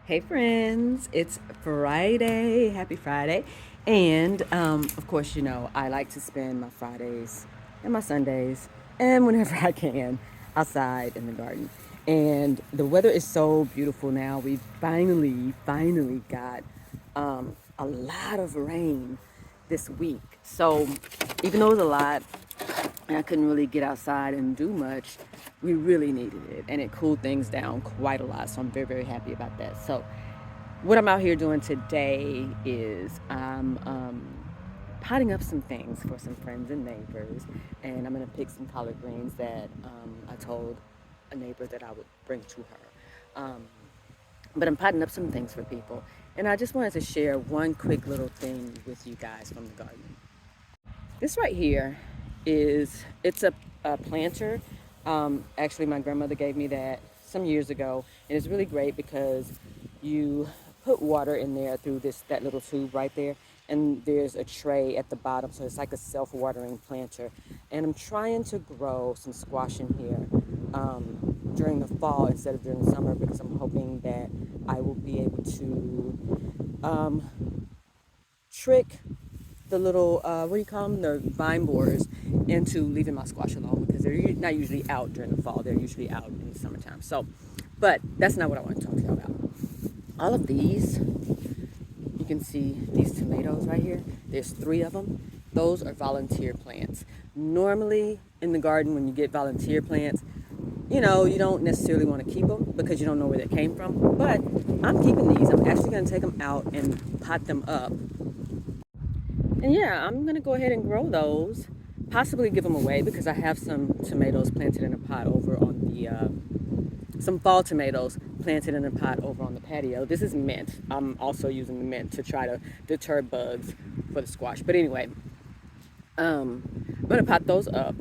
Hey friends, it's Friday. Happy Friday. And of course, I like to spend my Fridays and my Sundays and whenever I can outside in the garden. And the weather is so beautiful now. We finally got a lot of rain this week. So even though it was a lot, and I couldn't really get outside and do much, we really needed it. And it cooled things down quite a lot. So I'm very happy about that. So what I'm out here doing today is I'm potting up some things for some friends and neighbors. And I'm going to pick some collard greens that I told a neighbor that I would bring to her. But I'm potting up some things for people. And I just wanted to share one quick little thing with you guys from the garden. This right here it's a planter. Actually, my grandmother gave me that some years ago, and it's really great because you put water in there through that little tube right there, and there's a tray at the bottom, so it's like a self-watering planter. And I'm trying to grow some squash in here during the fall instead of during the summer because I'm hoping that I will be able to trick the little what do you call them, the vine borers, into leaving my squash alone because they're not usually out during the fall. They're usually out in the summertime. So, but that's not what I want to talk to you about. All of these, you can see these tomatoes right here. There's 3 of them. Those are volunteer plants. Normally in the garden, when you get volunteer plants, you don't necessarily want to keep them because you don't know where they came from. But I'm keeping these. I'm actually going to take them out and pot them up. And yeah, I'm going to go ahead and grow those, possibly give them away because I have some tomatoes planted in a pot over on some fall tomatoes planted in a pot over on the patio. This is mint. I'm also using the mint to try to deter bugs for the squash. But anyway, I'm going to pot those up.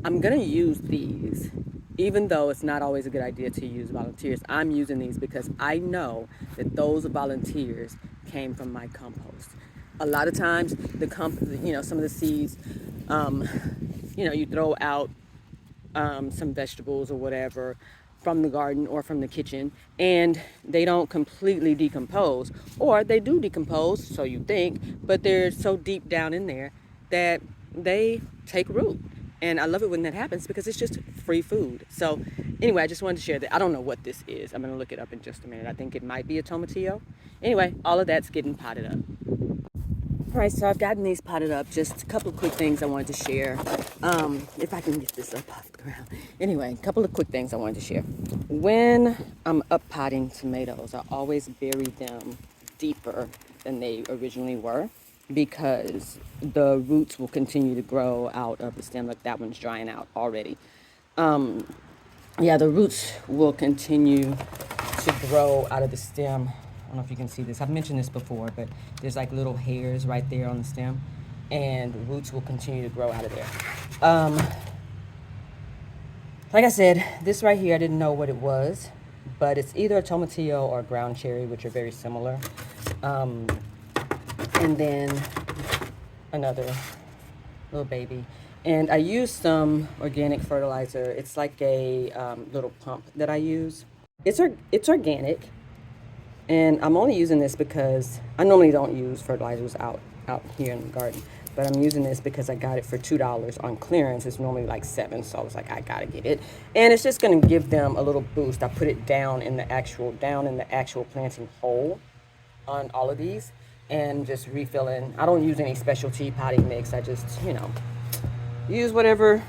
I'm going to use these, even though it's not always a good idea to use volunteers. I'm using these because I know that those volunteers came from my compost. A lot of times, some of the seeds, you throw out some vegetables or whatever from the garden or from the kitchen, and they don't completely decompose, or they do decompose, so you think, but they're so deep down in there that they take root. And I love it when that happens because it's just free food. So anyway, I just wanted to share that. I don't know what this is. I'm going to look it up in just a minute. I think it might be a tomatillo. Anyway, all of that's getting potted up. All right, so I've gotten these potted up. Just a couple of quick things I wanted to share. If I can get this up off the ground. Anyway, a couple of quick things I wanted to share. When I'm up potting tomatoes, I always bury them deeper than they originally were because the roots will continue to grow out of the stem. Like that one's drying out already. Yeah, the roots will continue to grow out of the stem. I don't know if you can see this. I've mentioned this before, but there's like little hairs right there on the stem, and the roots will continue to grow out of there. Like I said, this right here, I didn't know what it was, but it's either a tomatillo or a ground cherry, which are very similar. And then another little baby. And I use some organic fertilizer. It's like a little pump that I use. It's organic, and I'm only using this because I normally don't use fertilizers out here in the garden, but I'm using this because I got it for $2 on clearance. It's normally like 7, so I was like, I gotta get it, and it's just gonna give them a little boost. I put it down in the actual planting hole on all of these, and just refilling. I don't use any specialty potting mix. I just use whatever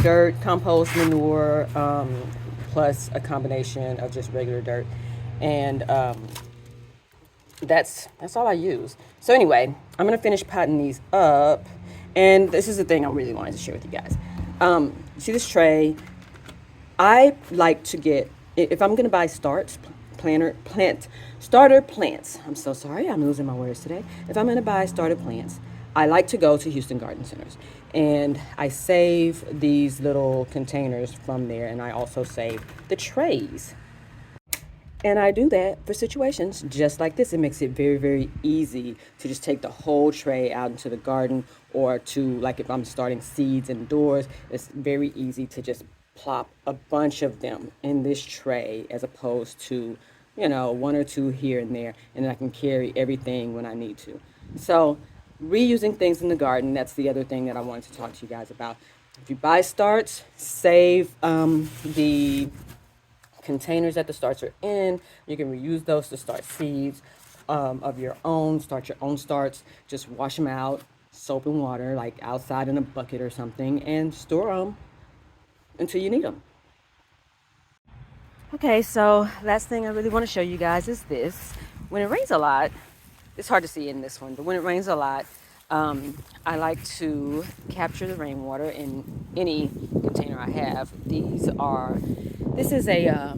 dirt, compost, manure, plus a combination of just regular dirt, and that's all I use. So anyway, I'm gonna finish potting these up, and this is the thing I really wanted to share with you guys. See this tray? I like to get, if I'm gonna buy starter plants. I'm so sorry, I'm losing my words today. If I'm gonna buy starter plants, I like to go to Houston Garden Centers, and I save these little containers from there, and I also save the trays. And I do that for situations just like this. It makes it very easy to just take the whole tray out into the garden, or to, like, if I'm starting seeds indoors, it's very easy to just plop a bunch of them in this tray as opposed to you know, one or two here and there, and then I can carry everything when I need to. So reusing things in the garden, that's the other thing that I wanted to talk to you guys about. If you buy starts, save the containers that the starts are in. You can reuse those to start seeds of your own. Start your own starts. Just wash them out, soap and water, like outside in a bucket or something, and store them until you need them. Okay, so last thing I really want to show you guys is this. When it rains a lot, it's hard to see in this one, but when it rains a lot, I like to capture the rainwater in any container I have. This is a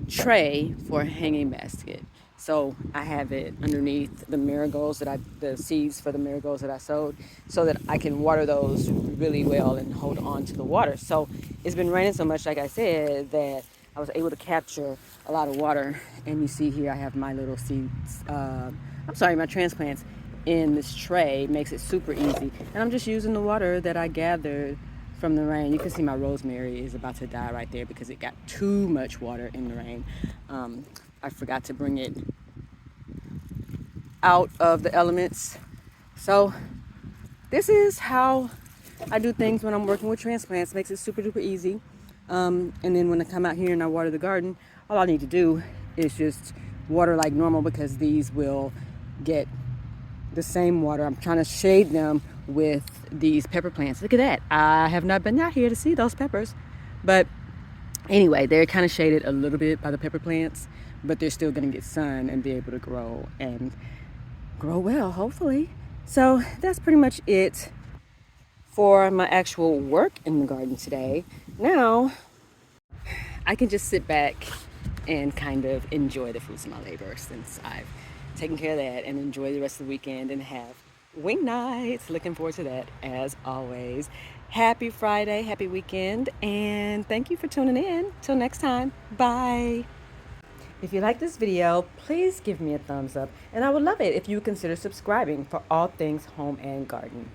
tray for a hanging basket. So I have it underneath the marigolds the seeds for the marigolds that I sowed, so that I can water those really well and hold on to the water. So it's been raining so much, like I said, that I was able to capture a lot of water. And you see here I have my little seeds, my transplants in this tray. Makes it super easy. And I'm just using the water that I gathered from the rain. You can see my rosemary is about to die right there because it got too much water in the rain. I forgot to bring it out of the elements. So this is how I do things when I'm working with transplants. Makes it super duper easy. And then when I come out here and I water the garden, all I need to do is just water like normal, because these will get the same water. I'm trying to shade them with these pepper plants. Look at that. I have not been out here to see those peppers, but anyway, they're kind of shaded a little bit by the pepper plants, but they're still going to get sun and be able to grow and grow well, hopefully. So that's pretty much it for my actual work in the garden today. Now I can just sit back and kind of enjoy the fruits of my labor, since I've taken care of that, and enjoy the rest of the weekend and have wing nights. Looking forward to that as always. Happy Friday, happy weekend, and thank you for tuning in. Till next time, bye. If you like this video, please give me a thumbs up, and I would love it if you would consider subscribing for all things home and garden.